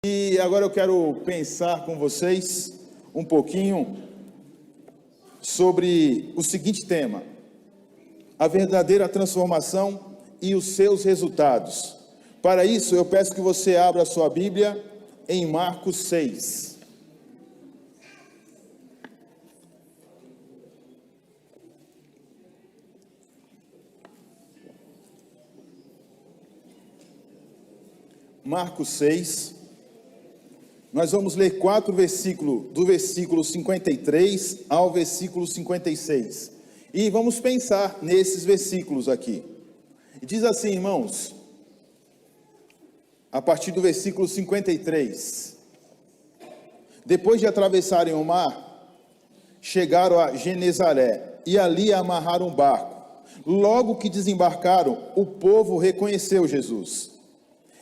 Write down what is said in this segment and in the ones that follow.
E agora eu quero pensar com vocês um pouquinho sobre o seguinte tema: a verdadeira transformação e os seus resultados. Para isso, eu peço que você abra a sua Bíblia em Marcos 6. Marcos 6. Nós vamos ler 4 versículos, do versículo 53 ao versículo 56. E vamos pensar nesses versículos aqui. E diz assim, irmãos, a partir do versículo 53. Depois de atravessarem o mar, chegaram a Genezaré e ali amarraram um barco. Logo que desembarcaram, o povo reconheceu Jesus.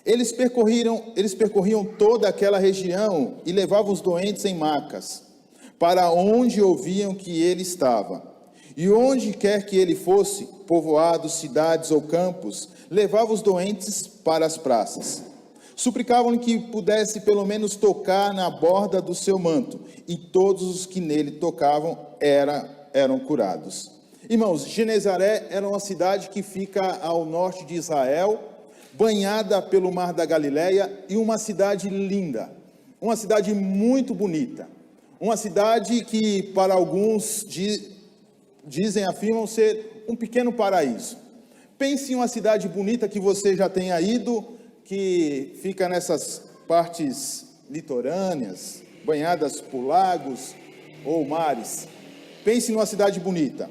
Eles percorriam toda aquela região e levavam os doentes em macas, para onde ouviam que ele estava. E onde quer que ele fosse, povoados, cidades ou campos, levava os doentes para as praças. Suplicavam-lhe que pudesse pelo menos tocar na borda do seu manto, e todos os que nele tocavam eram curados. Irmãos, Genezaré era uma cidade que fica ao norte de Israel, banhada pelo Mar da Galileia, e uma cidade linda, uma cidade muito bonita, uma cidade que para alguns afirmam ser um pequeno paraíso. Pense em uma cidade bonita que você já tenha ido, que fica nessas partes litorâneas, banhadas por lagos ou mares. Pense numa cidade bonita.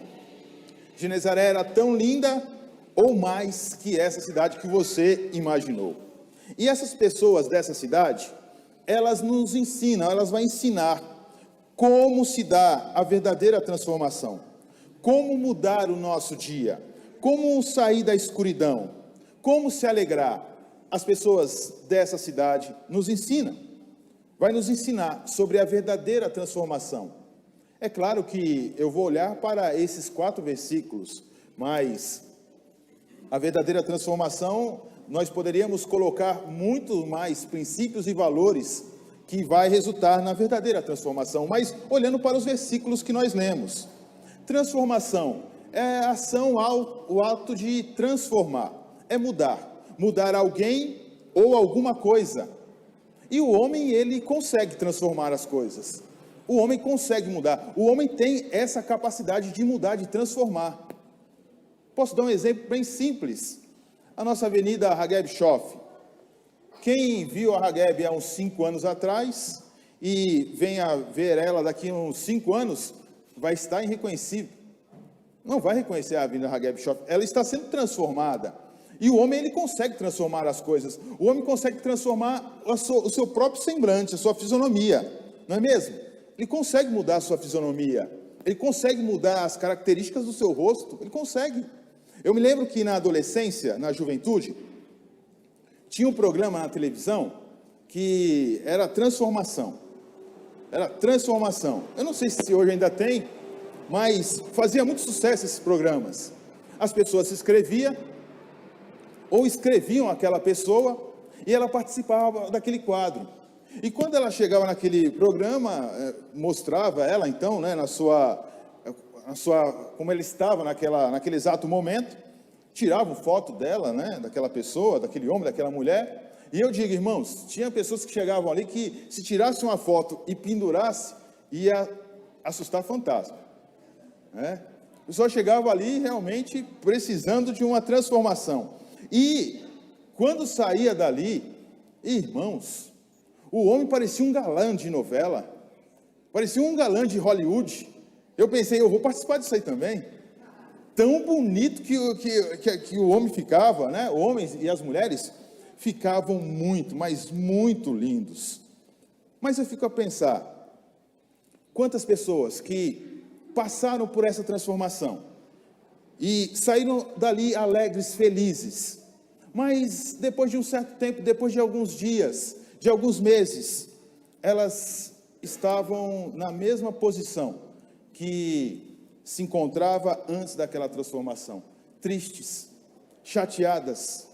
Genezaré era tão linda ou mais que essa cidade que você imaginou. E essas pessoas dessa cidade, elas nos ensinam, elas vão ensinar como se dá a verdadeira transformação, como mudar o nosso dia, como sair da escuridão, como se alegrar. As pessoas dessa cidade nos ensinam, vai nos ensinar sobre a verdadeira transformação. É claro que eu vou olhar para esses 4 versículos, mas a verdadeira transformação, nós poderíamos colocar muito mais princípios e valores que vai resultar na verdadeira transformação. Mas olhando para os versículos que nós lemos, transformação é a ação, o ato de transformar, é mudar alguém ou alguma coisa. E o homem, ele consegue transformar as coisas. O homem consegue mudar. O homem tem essa capacidade de mudar, de transformar. Posso dar um exemplo bem simples. A nossa avenida Hageb Schoff. Quem viu a Hageb há uns 5 anos atrás e venha ver ela daqui a uns 5 anos, vai estar irreconhecível. Não vai reconhecer a avenida Hageb Schoff. Ela está sendo transformada. E o homem, ele consegue transformar as coisas. O homem consegue transformar o seu próprio semblante, a sua fisionomia. Não é mesmo? Ele consegue mudar a sua fisionomia. Ele consegue mudar as características do seu rosto. Ele consegue. Eu me lembro que na adolescência, na juventude, tinha um programa na televisão que era transformação. Era transformação. Eu não sei se hoje ainda tem, mas fazia muito sucesso esses programas. As pessoas se inscreviam, ou escreviam aquela pessoa, e ela participava daquele quadro. E quando ela chegava naquele programa, mostrava ela então, né, como ela estava naquele exato momento, tiravam foto dela, né, daquela pessoa, daquele homem, daquela mulher. E eu digo, irmãos, tinha pessoas que chegavam ali que se tirasse uma foto e pendurasse, ia assustar fantasma, né? O pessoal chegava ali realmente precisando de uma transformação. E quando saía dali, irmãos, o homem parecia um galã de novela, parecia um galã de Hollywood. Eu pensei, eu vou participar disso aí também. Tão bonito que o homem ficava, né? Homens e as mulheres ficavam muito, mas muito lindos. Mas eu fico a pensar, quantas pessoas que passaram por essa transformação e saíram dali alegres, felizes, mas depois de um certo tempo, depois de alguns dias, de alguns meses, elas estavam na mesma posição que se encontrava antes daquela transformação, tristes, chateadas,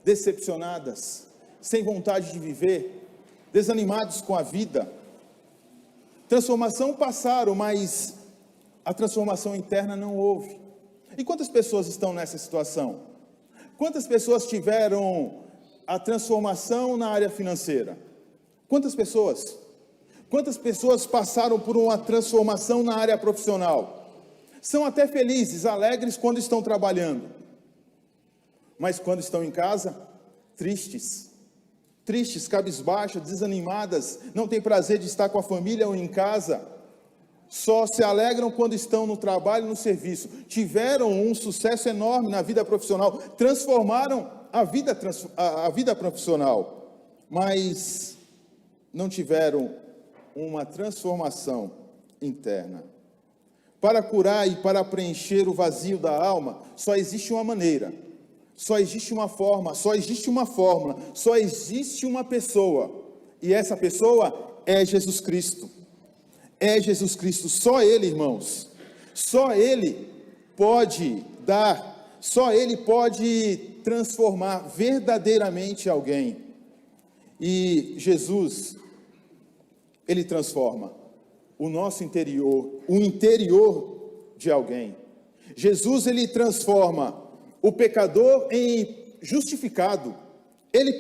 decepcionadas, sem vontade de viver, desanimados com a vida. Transformação passaram, mas a transformação interna não houve. E quantas pessoas estão nessa situação? Quantas pessoas tiveram a transformação na área financeira? Quantas pessoas? Quantas pessoas passaram por uma transformação na área profissional? São até felizes, alegres quando estão trabalhando, mas quando estão em casa, tristes, cabisbaixas, desanimadas, não têm prazer de estar com a família ou em casa, só se alegram quando estão no trabalho e no serviço. Tiveram um sucesso enorme na vida profissional, transformaram a vida profissional, mas não tiveram uma transformação interna. Para curar e para preencher o vazio da alma, só existe uma maneira, só existe uma forma, só existe uma fórmula, só existe uma pessoa, e essa pessoa é Jesus Cristo. É Jesus Cristo, só Ele, irmãos, só Ele pode dar, só Ele pode transformar verdadeiramente alguém. E Jesus, Ele transforma o nosso interior, o interior de alguém. Jesus, Ele transforma o pecador em justificado. Ele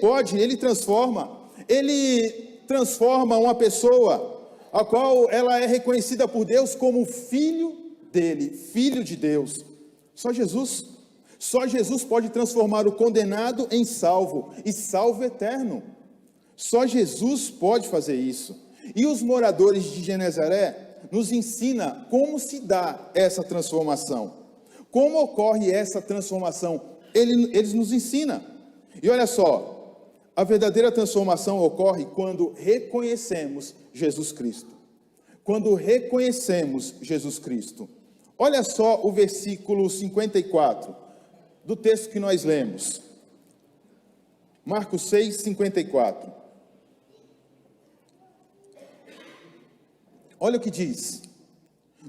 transforma uma pessoa a qual ela é reconhecida por Deus como filho dele, filho de Deus. Só Jesus pode transformar o condenado em salvo, e salvo eterno. Só Jesus pode fazer isso. E os moradores de Genezaré nos ensina como se dá essa transformação. Como ocorre essa transformação? Eles nos ensinam. E olha só, a verdadeira transformação ocorre quando reconhecemos Jesus Cristo. Quando reconhecemos Jesus Cristo. Olha só o versículo 54 do texto que nós lemos. Marcos 6, 54. Olha o que diz.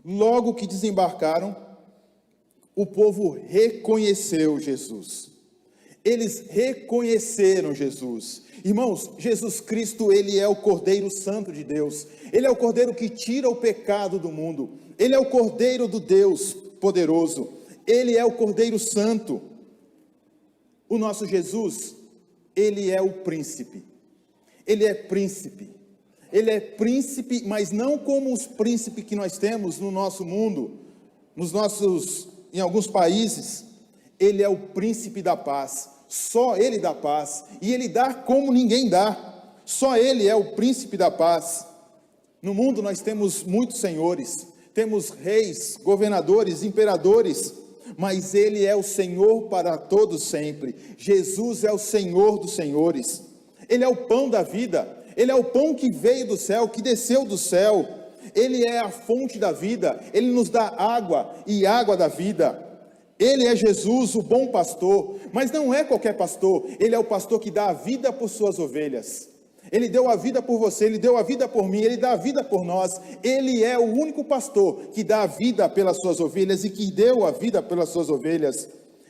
Logo que desembarcaram, o povo reconheceu Jesus. Eles reconheceram Jesus. Irmãos, Jesus Cristo, Ele é o Cordeiro Santo de Deus. Ele é o Cordeiro que tira o pecado do mundo. Ele é o Cordeiro do Deus poderoso. Ele é o Cordeiro Santo. O nosso Jesus, Ele é o príncipe. Ele é príncipe. Ele é príncipe, mas não como os príncipes que nós temos no nosso mundo, em alguns países. Ele é o príncipe da paz. Só Ele dá paz, e Ele dá como ninguém dá. Só Ele é o príncipe da paz. No mundo nós temos muitos senhores, temos reis, governadores, imperadores, mas Ele é o Senhor para todos sempre. Jesus é o Senhor dos senhores. Ele é o pão da vida. Ele é o pão que veio do céu, que desceu do céu. Ele é a fonte da vida. Ele nos dá água e água da vida. Ele é Jesus, o bom pastor, mas não é qualquer pastor. Ele é o pastor que dá a vida por suas ovelhas. Ele deu a vida por você, Ele deu a vida por mim, Ele dá a vida por nós. Ele é o único pastor que dá a vida pelas suas ovelhas e que deu a vida pelas suas ovelhas.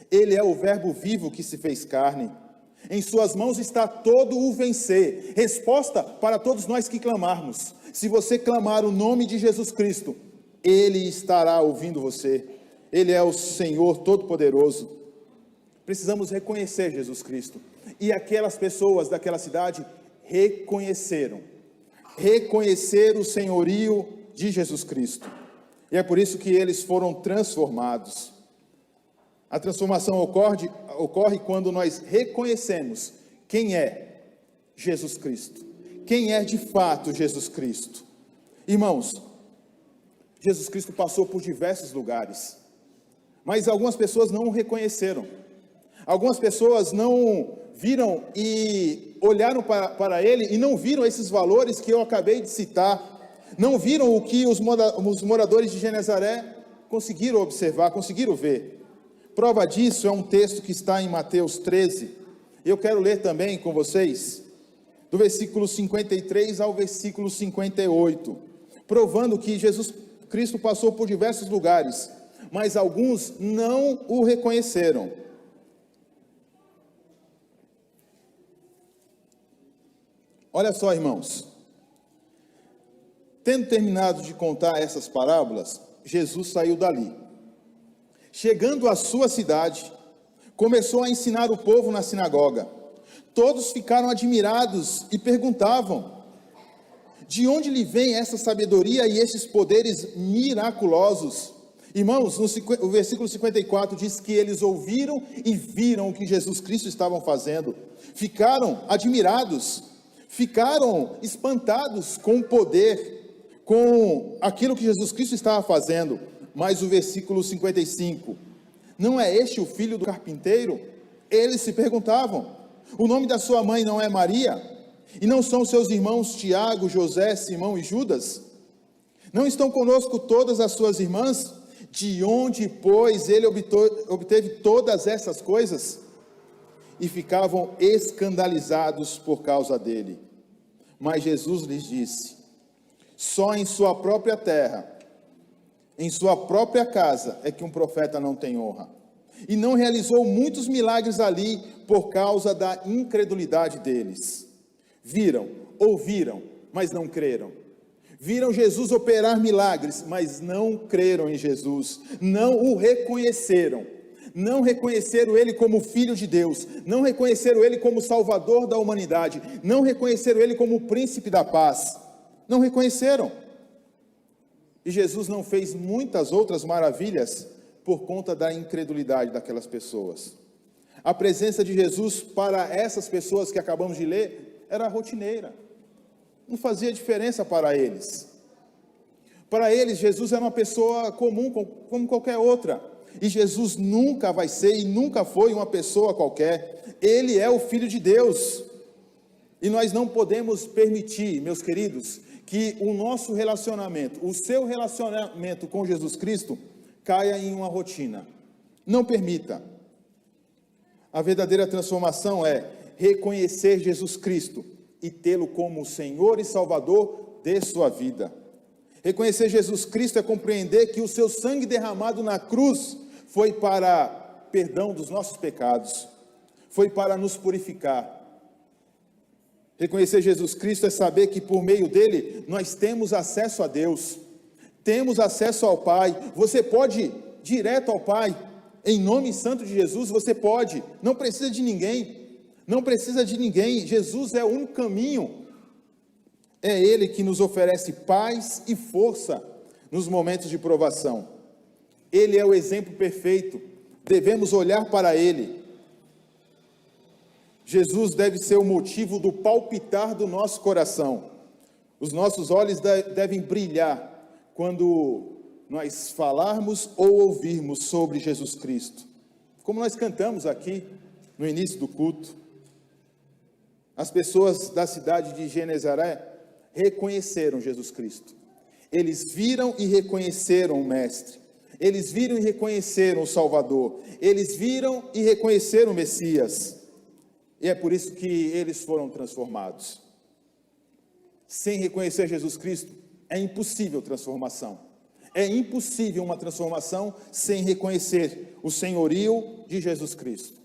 Ele é o verbo vivo que se fez carne. Em suas mãos está todo o vencer. Resposta para todos nós que clamarmos. Se você clamar o nome de Jesus Cristo, Ele estará ouvindo você. Ele é o Senhor Todo-Poderoso. Precisamos reconhecer Jesus Cristo. E aquelas pessoas daquela cidade reconheceram o senhorio de Jesus Cristo. E é por isso que eles foram transformados. A transformação ocorre quando nós reconhecemos quem é Jesus Cristo. Quem é de fato Jesus Cristo. Irmãos, Jesus Cristo passou por diversos lugares, mas algumas pessoas não o reconheceram. Algumas pessoas não viram e olharam para Ele e não viram esses valores que eu acabei de citar. Não viram o que os moradores de Genezaré conseguiram observar, conseguiram ver. Prova disso é um texto que está em Mateus 13. Eu quero ler também com vocês, do versículo 53 ao versículo 58, provando que Jesus Cristo passou por diversos lugares, mas alguns não o reconheceram. Olha só, irmãos. Tendo terminado de contar essas parábolas, Jesus saiu dali. Chegando à sua cidade, começou a ensinar o povo na sinagoga. Todos ficaram admirados e perguntavam: de onde lhe vem essa sabedoria e esses poderes miraculosos? Irmãos, o versículo 54 diz que eles ouviram e viram o que Jesus Cristo estava fazendo. Ficaram admirados, ficaram espantados com o poder, com aquilo que Jesus Cristo estava fazendo. Mas o versículo 55, não é este o filho do carpinteiro? Eles se perguntavam. O nome da sua mãe não é Maria? E não são seus irmãos Tiago, José, Simão e Judas? Não estão conosco todas as suas irmãs? De onde, pois, ele obteve todas essas coisas? E ficavam escandalizados por causa dele. Mas Jesus lhes disse: só em sua própria terra, em sua própria casa, é que um profeta não tem honra. E não realizou muitos milagres ali por causa da incredulidade deles. Viram, ouviram, mas não creram. Viram Jesus operar milagres, mas não creram em Jesus. Não o reconheceram. Não reconheceram ele como filho de Deus. Não reconheceram ele como salvador da humanidade. Não reconheceram ele como príncipe da paz. Não reconheceram. E Jesus não fez muitas outras maravilhas por conta da incredulidade daquelas pessoas. A presença de Jesus para essas pessoas que acabamos de ler era rotineira. Não fazia diferença para eles. Para eles, Jesus era uma pessoa comum, como qualquer outra. E Jesus nunca vai ser e nunca foi uma pessoa qualquer. Ele é o Filho de Deus. E nós não podemos permitir, meus queridos, que o nosso relacionamento, o seu relacionamento com Jesus Cristo, caia em uma rotina. Não permita. A verdadeira transformação é reconhecer Jesus Cristo e tê-lo como Senhor e Salvador de sua vida. Reconhecer Jesus Cristo é compreender que o seu sangue derramado na cruz foi para perdão dos nossos pecados, foi para nos purificar. Reconhecer Jesus Cristo é saber que por meio dele nós temos acesso a Deus, temos acesso ao Pai. Você pode ir direto ao Pai, em nome santo de Jesus, você pode, não precisa de ninguém. Não precisa de ninguém, Jesus é o único caminho. É Ele que nos oferece paz e força nos momentos de provação. Ele é o exemplo perfeito, devemos olhar para Ele. Jesus deve ser o motivo do palpitar do nosso coração. Os nossos olhos devem brilhar quando nós falarmos ou ouvirmos sobre Jesus Cristo. Como nós cantamos aqui no início do culto. As pessoas da cidade de Genezaré reconheceram Jesus Cristo. Eles viram e reconheceram o Mestre. Eles viram e reconheceram o Salvador. Eles viram e reconheceram o Messias. E é por isso que eles foram transformados. Sem reconhecer Jesus Cristo, é impossível transformação. É impossível uma transformação sem reconhecer o senhorio de Jesus Cristo.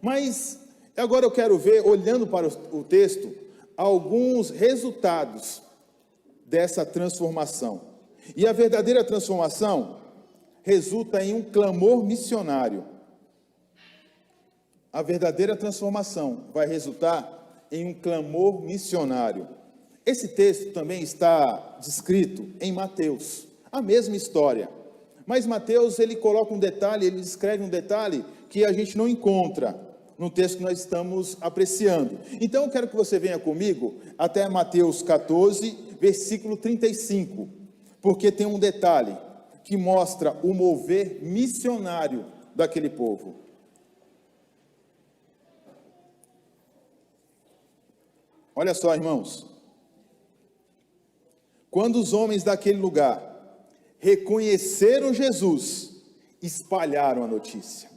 Mas agora eu quero ver, olhando para o texto, alguns resultados dessa transformação. E a verdadeira transformação resulta em um clamor missionário. A verdadeira transformação vai resultar em um clamor missionário. Esse texto também está descrito em Mateus, a mesma história. Mas Mateus, ele coloca um detalhe, ele descreve um detalhe que a gente não encontra no texto que nós estamos apreciando. Então eu quero que você venha comigo até Mateus 14, versículo 35, porque tem um detalhe que mostra o mover missionário daquele povo. Olha só, irmãos. Quando os homens daquele lugar reconheceram Jesus, espalharam a notícia.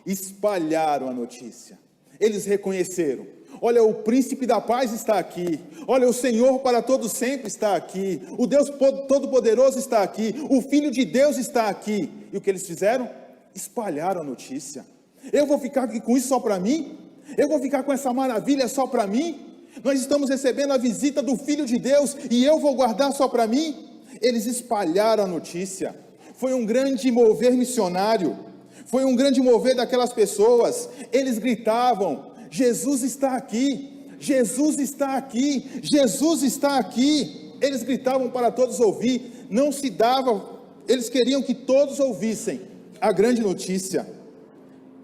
Espalharam a notícia. Eles reconheceram. Olha, o príncipe da paz está aqui. Olha, o Senhor para todo sempre está aqui. O Deus Todo-Poderoso está aqui. O Filho de Deus está aqui. E o que eles fizeram? Espalharam a notícia. Eu vou ficar aqui com isso só para mim? Eu vou ficar com essa maravilha só para mim? Nós estamos recebendo a visita do Filho de Deus e eu vou guardar só para mim? Eles espalharam a notícia. Foi um grande mover missionário. Foi um grande mover daquelas pessoas. Eles gritavam: Jesus está aqui, Jesus está aqui, Jesus está aqui. Eles gritavam para todos ouvir. Não se dava, eles queriam que todos ouvissem a grande notícia.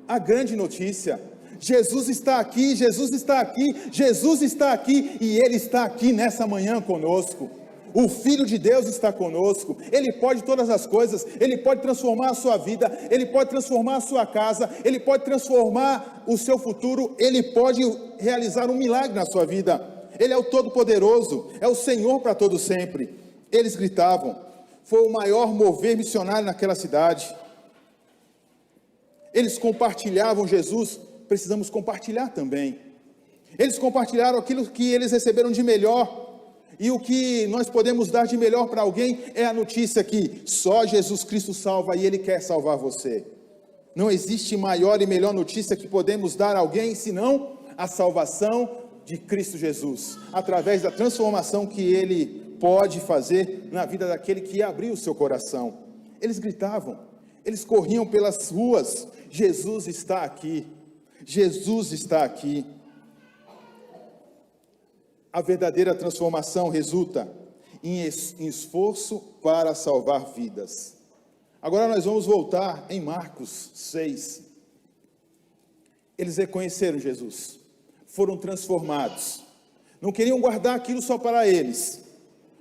A grande notícia: Jesus está aqui, Jesus está aqui, Jesus está aqui, e Ele está aqui nessa manhã conosco. O Filho de Deus está conosco. Ele pode todas as coisas. Ele pode transformar a sua vida, Ele pode transformar a sua casa, Ele pode transformar o seu futuro, Ele pode realizar um milagre na sua vida. Ele é o Todo-Poderoso, é o Senhor para todo sempre. Eles gritavam. Foi o maior mover missionário naquela cidade. Eles compartilhavam Jesus. Precisamos compartilhar também. Eles compartilharam aquilo que eles receberam de melhor. E o que nós podemos dar de melhor para alguém é a notícia que só Jesus Cristo salva e Ele quer salvar você. Não existe maior e melhor notícia que podemos dar a alguém senão a salvação de Cristo Jesus, através da transformação que Ele pode fazer na vida daquele que abrir o seu coração. Eles gritavam, eles corriam pelas ruas: Jesus está aqui, Jesus está aqui. A verdadeira transformação resulta em esforço para salvar vidas. Agora nós vamos voltar em Marcos 6. Eles reconheceram Jesus, foram transformados. Não queriam guardar aquilo só para eles,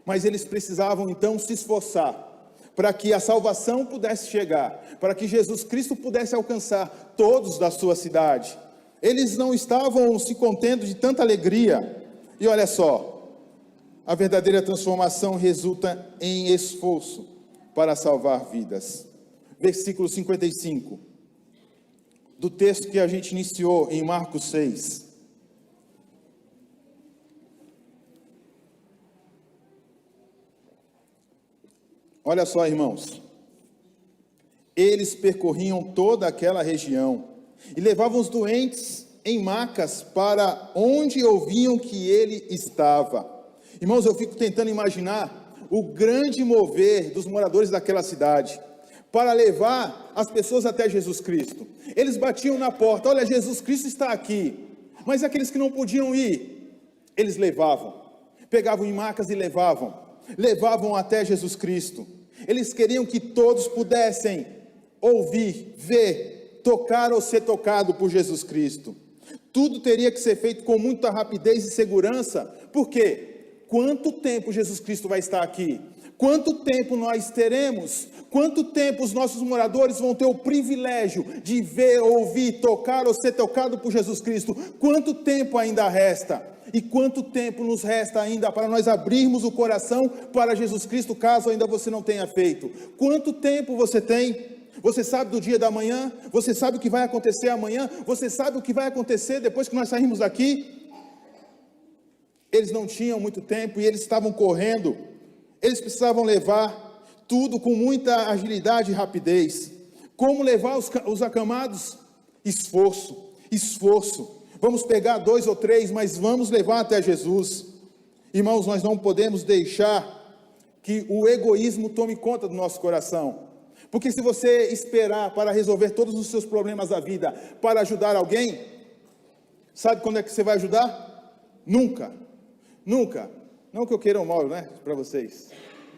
mas eles precisavam então se esforçar para que a salvação pudesse chegar, para que Jesus Cristo pudesse alcançar todos da sua cidade. Eles não estavam se contendo de tanta alegria. E olha só, a verdadeira transformação resulta em esforço para salvar vidas. Versículo 55, do texto que a gente iniciou em Marcos 6. Olha só, irmãos. Eles percorriam toda aquela região e levavam os doentes em macas para onde ouviam que ele estava. Irmãos, eu fico tentando imaginar o grande mover dos moradores daquela cidade para levar as pessoas até Jesus Cristo. Eles batiam na porta: olha, Jesus Cristo está aqui. Mas aqueles que não podiam ir, eles levavam, pegavam em macas e levavam até Jesus Cristo. Eles queriam que todos pudessem ouvir, ver, tocar ou ser tocado por Jesus Cristo. Tudo teria que ser feito com muita rapidez e segurança. Por quê? Quanto tempo Jesus Cristo vai estar aqui? Quanto tempo nós teremos? Quanto tempo os nossos moradores vão ter o privilégio de ver, ouvir, tocar ou ser tocado por Jesus Cristo? Quanto tempo ainda resta? E quanto tempo nos resta ainda para nós abrirmos o coração para Jesus Cristo, caso ainda você não tenha feito? Quanto tempo você tem? Você sabe do dia da manhã? Você sabe o que vai acontecer amanhã? Você sabe o que vai acontecer depois que nós sairmos daqui? Eles não tinham muito tempo e eles estavam correndo. Eles precisavam levar tudo com muita agilidade e rapidez. Como levar os acamados? Esforço. Vamos pegar 2 ou 3, mas vamos levar até Jesus. Irmãos, nós não podemos deixar que o egoísmo tome conta do nosso coração. Porque se você esperar para resolver todos os seus problemas da vida, para ajudar alguém, sabe quando é que você vai ajudar? Nunca. Não que eu queira o mal, né, para vocês.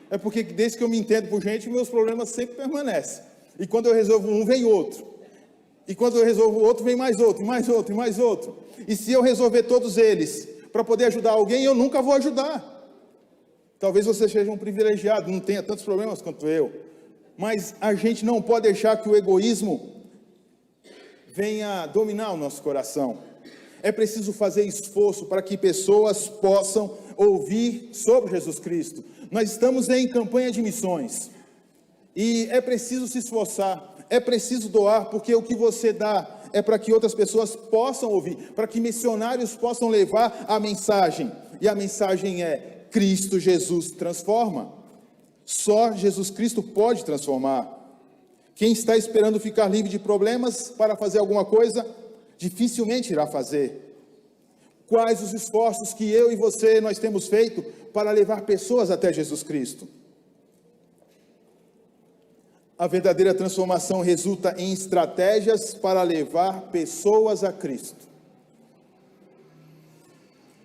É porque desde que eu me entendo por gente, meus problemas sempre permanecem. E quando eu resolvo um, vem outro. E quando eu resolvo outro, vem mais outro, e mais outro, e mais outro. E se eu resolver todos eles para poder ajudar alguém, eu nunca vou ajudar. Talvez você seja um privilegiado, não tenha tantos problemas quanto eu. Mas a gente não pode deixar que o egoísmo venha dominar o nosso coração. É preciso fazer esforço para que pessoas possam ouvir sobre Jesus Cristo. Nós estamos em campanha de missões. E é preciso se esforçar, é preciso doar, porque o que você dá é para que outras pessoas possam ouvir, para que missionários possam levar a mensagem. E a mensagem é: Cristo Jesus transforma. Só Jesus Cristo pode transformar. Quem está esperando ficar livre de problemas para fazer alguma coisa, dificilmente irá fazer. Quais os esforços que eu e você nós temos feito para levar pessoas até Jesus Cristo? A verdadeira transformação resulta em estratégias para levar pessoas a Cristo.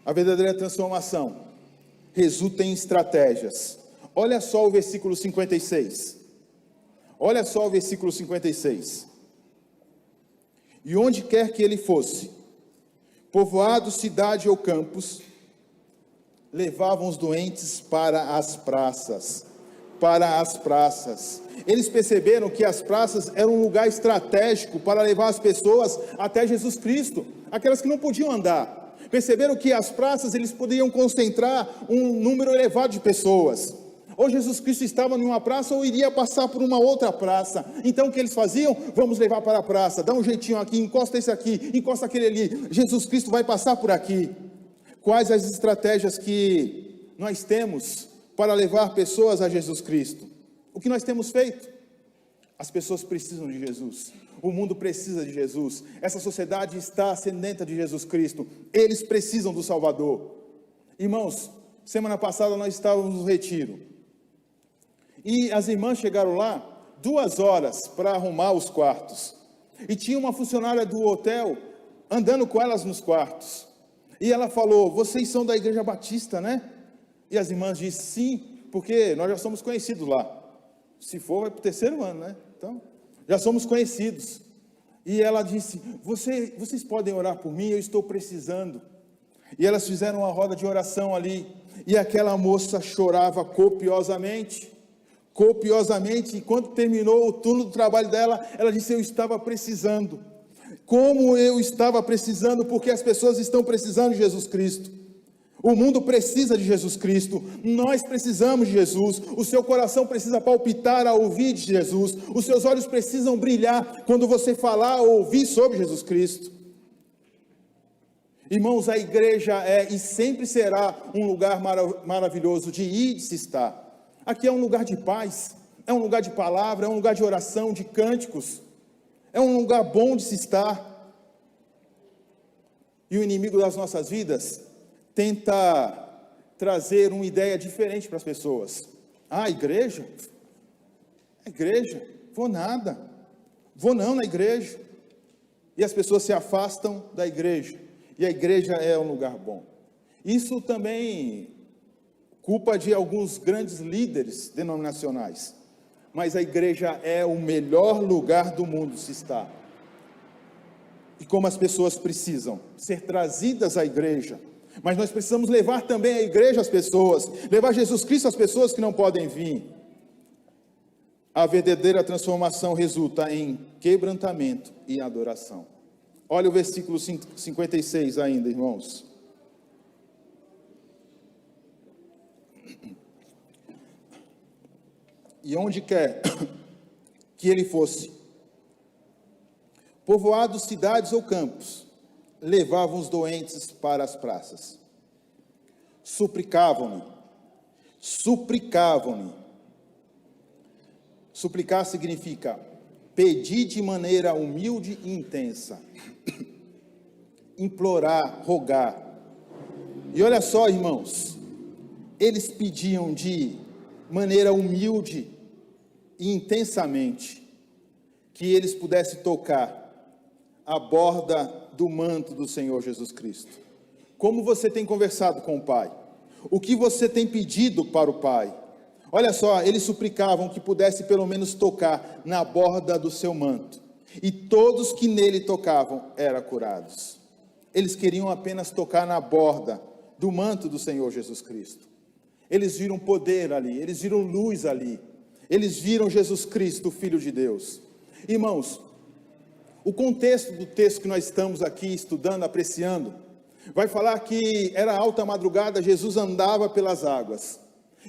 A verdadeira transformação resulta em estratégias. Olha só o versículo 56. Olha só o versículo 56. E onde quer que ele fosse, povoado, cidade ou campos, levavam os doentes para as praças. Para as praças. Eles perceberam que as praças eram um lugar estratégico para levar as pessoas até Jesus Cristo, aquelas que não podiam andar. Perceberam que as praças eles podiam concentrar um número elevado de pessoas. Ou Jesus Cristo estava em uma praça ou iria passar por uma outra praça. Então o que eles faziam? Vamos levar para a praça, dá um jeitinho aqui, encosta esse aqui, encosta aquele ali. Jesus Cristo vai passar por aqui. Quais as estratégias que nós temos para levar pessoas a Jesus Cristo? O que nós temos feito? As pessoas precisam de Jesus. O mundo precisa de Jesus. Essa sociedade está sedenta de Jesus Cristo. Eles precisam do Salvador. Irmãos, semana passada nós estávamos no retiro. E as irmãs chegaram lá 2 horas para arrumar os quartos. E tinha uma funcionária do hotel andando com elas nos quartos. E ela falou: vocês são da Igreja Batista, né? E as irmãs disseram: sim, porque nós já somos conhecidos lá. Se for, vai para o 3º ano, né? Então, já somos conhecidos. E ela disse: vocês podem orar por mim, eu estou precisando. E elas fizeram uma roda de oração ali. E aquela moça chorava copiosamente. E quando terminou o turno do trabalho dela, ela disse: eu estava precisando. Como eu estava precisando, porque as pessoas estão precisando de Jesus Cristo. O mundo precisa de Jesus Cristo, nós precisamos de Jesus, o seu coração precisa palpitar ao ouvir de Jesus, os seus olhos precisam brilhar quando você falar ou ouvir sobre Jesus Cristo. Irmãos, a igreja é e sempre será um lugar maravilhoso de ir e de se estar. Aqui é um lugar de paz, é um lugar de palavra, é um lugar de oração, de cânticos, é um lugar bom de se estar. E o inimigo das nossas vidas tenta trazer uma ideia diferente para as pessoas. Igreja? Vou nada. Vou não na igreja. E as pessoas se afastam da igreja. E a igreja é um lugar bom. Isso também culpa de alguns grandes líderes denominacionais. Mas a igreja é o melhor lugar do mundo se estar. E como as pessoas precisam ser trazidas à igreja, mas nós precisamos levar também a igreja às pessoas, levar Jesus Cristo às pessoas que não podem vir. A verdadeira transformação resulta em quebrantamento e adoração. Olha o versículo 56 ainda, irmãos. E onde quer que ele fosse, povoados, cidades ou campos, levavam os doentes para as praças. Suplicavam-lhe. Suplicar significa pedir de maneira humilde e intensa. Implorar, rogar. E olha só, irmãos, eles pediam de maneira humilde e intensamente que eles pudessem tocar a borda do manto do Senhor Jesus Cristo. Como você tem conversado com o Pai? O que você tem pedido para o Pai? Olha só, eles suplicavam que pudesse pelo menos tocar na borda do seu manto. E todos que nele tocavam eram curados. Eles queriam apenas tocar na borda do manto do Senhor Jesus Cristo. Eles viram poder ali, eles viram luz ali. Eles viram Jesus Cristo, o Filho de Deus. Irmãos, o contexto do texto que nós estamos aqui estudando, apreciando, vai falar que era alta madrugada, Jesus andava pelas águas.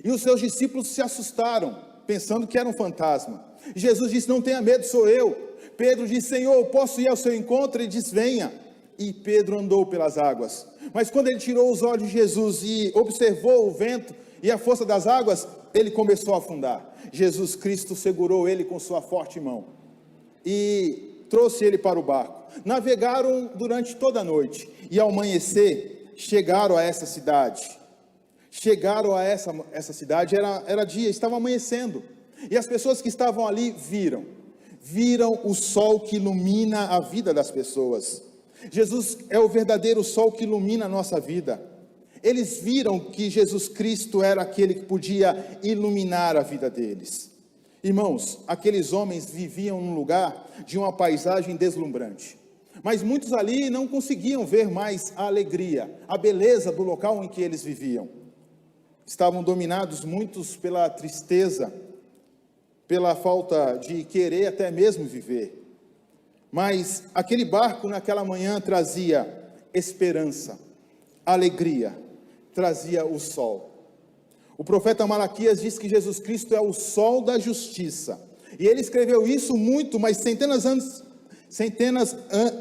E os seus discípulos se assustaram, pensando que era um fantasma. E Jesus disse: não tenha medo, sou eu. Pedro disse: Senhor, posso ir ao seu encontro? Ele disse: venha. E Pedro andou pelas águas. Mas quando ele tirou os olhos de Jesus e observou o vento e a força das águas, ele começou a afundar. Jesus Cristo segurou ele com sua forte mão e trouxe ele para o barco. Navegaram durante toda a noite, e ao amanhecer, chegaram a essa cidade. Chegaram a essa cidade, era dia, estava amanhecendo. E as pessoas que estavam ali viram o sol que ilumina a vida das pessoas. Jesus é o verdadeiro sol que ilumina a nossa vida. Eles viram que Jesus Cristo era aquele que podia iluminar a vida deles. Irmãos, aqueles homens viviam num lugar de uma paisagem deslumbrante. Mas muitos ali não conseguiam ver mais a alegria, a beleza do local em que eles viviam. Estavam dominados muitos pela tristeza, pela falta de querer até mesmo viver. Mas aquele barco naquela manhã trazia esperança, alegria, trazia o sol. O profeta Malaquias diz que Jesus Cristo é o sol da justiça. E ele escreveu isso muito, mas centenas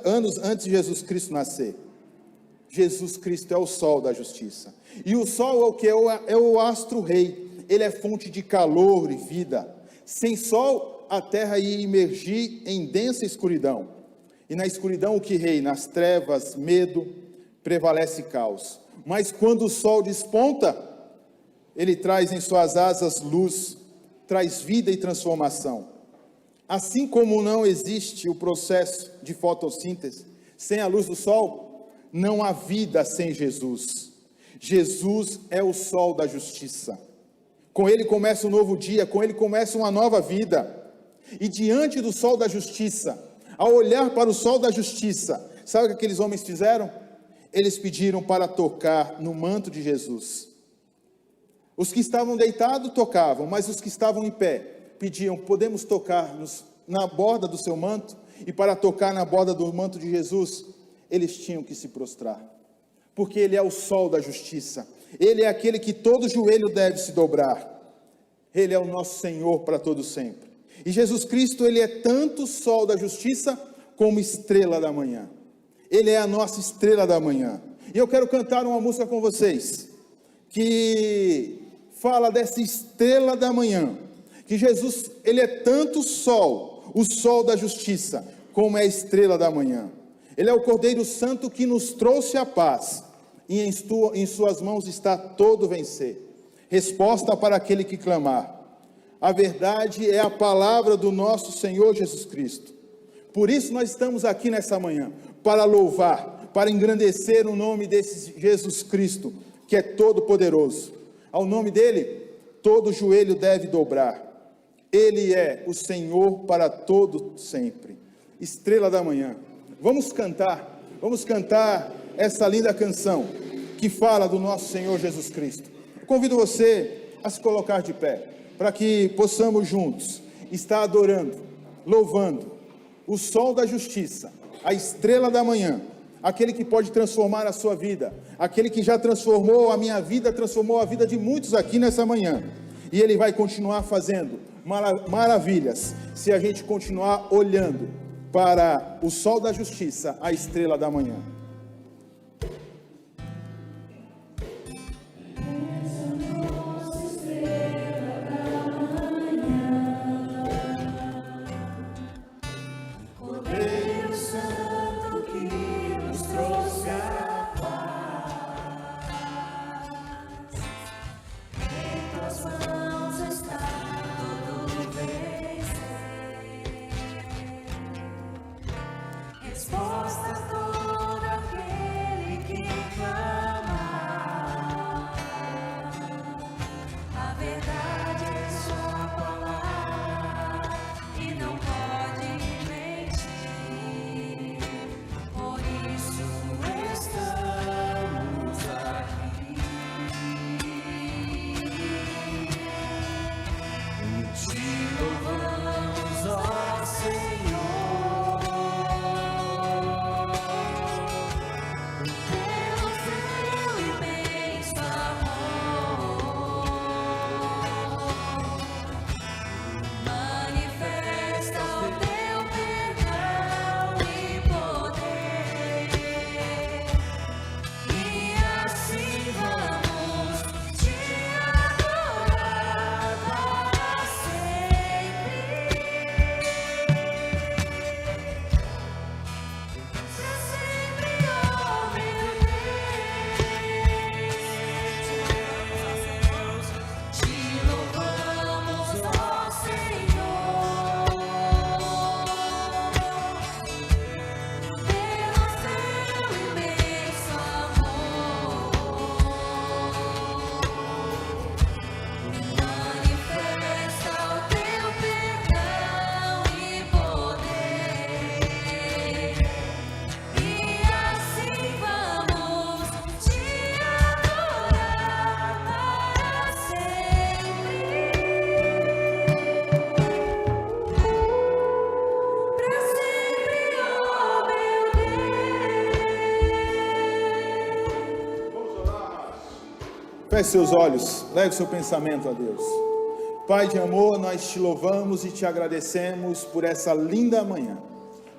anos antes de Jesus Cristo nascer. Jesus Cristo é o sol da justiça. E o sol é o que? É o astro-rei. Ele é fonte de calor e vida. Sem sol, a terra ia imergir em densa escuridão. E na escuridão o que reina? Nas trevas, medo, prevalece caos. Mas quando o sol desponta, ele traz em suas asas luz, traz vida e transformação. Assim como não existe o processo de fotossíntese sem a luz do sol, não há vida sem Jesus. Jesus é o sol da justiça. Com ele começa um novo dia, com ele começa uma nova vida. E diante do sol da justiça, ao olhar para o sol da justiça, sabe o que aqueles homens fizeram? Eles pediram para tocar no manto de Jesus. Os que estavam deitados tocavam, mas os que estavam em pé pediam: podemos tocar na borda do seu manto? E para tocar na borda do manto de Jesus, eles tinham que se prostrar, porque ele é o sol da justiça. Ele é aquele que todo joelho deve se dobrar. Ele é o nosso Senhor para todo sempre. E Jesus Cristo, ele é tanto sol da justiça como estrela da manhã. Ele é a nossa estrela da manhã. E eu quero cantar uma música com vocês que fala dessa estrela da manhã, que Jesus, ele é tanto sol, o sol da justiça, como é a estrela da manhã. Ele é o Cordeiro Santo que nos trouxe a paz, e em suas mãos está todo vencer. Resposta para aquele que clamar. A verdade é a palavra do nosso Senhor Jesus Cristo. Por isso nós estamos aqui nessa manhã, para louvar, para engrandecer o nome desse Jesus Cristo, que é todo poderoso. Ao nome dele, todo joelho deve dobrar. Ele é o Senhor para todo sempre. Estrela da manhã. Vamos cantar essa linda canção que fala do nosso Senhor Jesus Cristo. Eu convido você a se colocar de pé, para que possamos juntos estar adorando, louvando o sol da justiça, a estrela da manhã, aquele que pode transformar a sua vida, aquele que já transformou a minha vida, transformou a vida de muitos aqui nessa manhã, e ele vai continuar fazendo maravilhas, se a gente continuar olhando para o sol da justiça, a estrela da manhã. Resposta a toda Feche seus olhos, leve seu pensamento a Deus. Pai de amor, nós te louvamos e te agradecemos por essa linda manhã.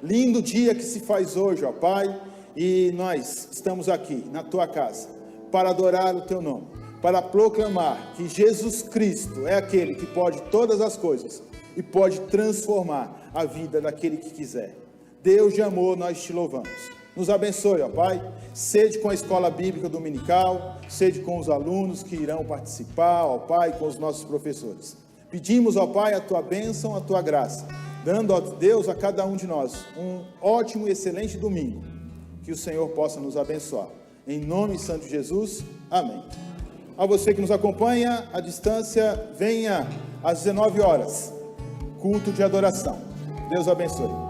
Lindo dia que se faz hoje, ó Pai, e nós estamos aqui na tua casa para adorar o teu nome, para proclamar que Jesus Cristo é aquele que pode todas as coisas e pode transformar a vida daquele que quiser. Deus de amor, nós te louvamos. Nos abençoe, ó Pai, sede com a escola bíblica dominical, sede com os alunos que irão participar, ó Pai, com os nossos professores. Pedimos, ó Pai, a tua bênção, a tua graça, dando, ó Deus, a cada um de nós um ótimo e excelente domingo, que o Senhor possa nos abençoar. Em nome santo de Jesus, amém. A você que nos acompanha à distância, venha às 19 horas, culto de adoração. Deus abençoe.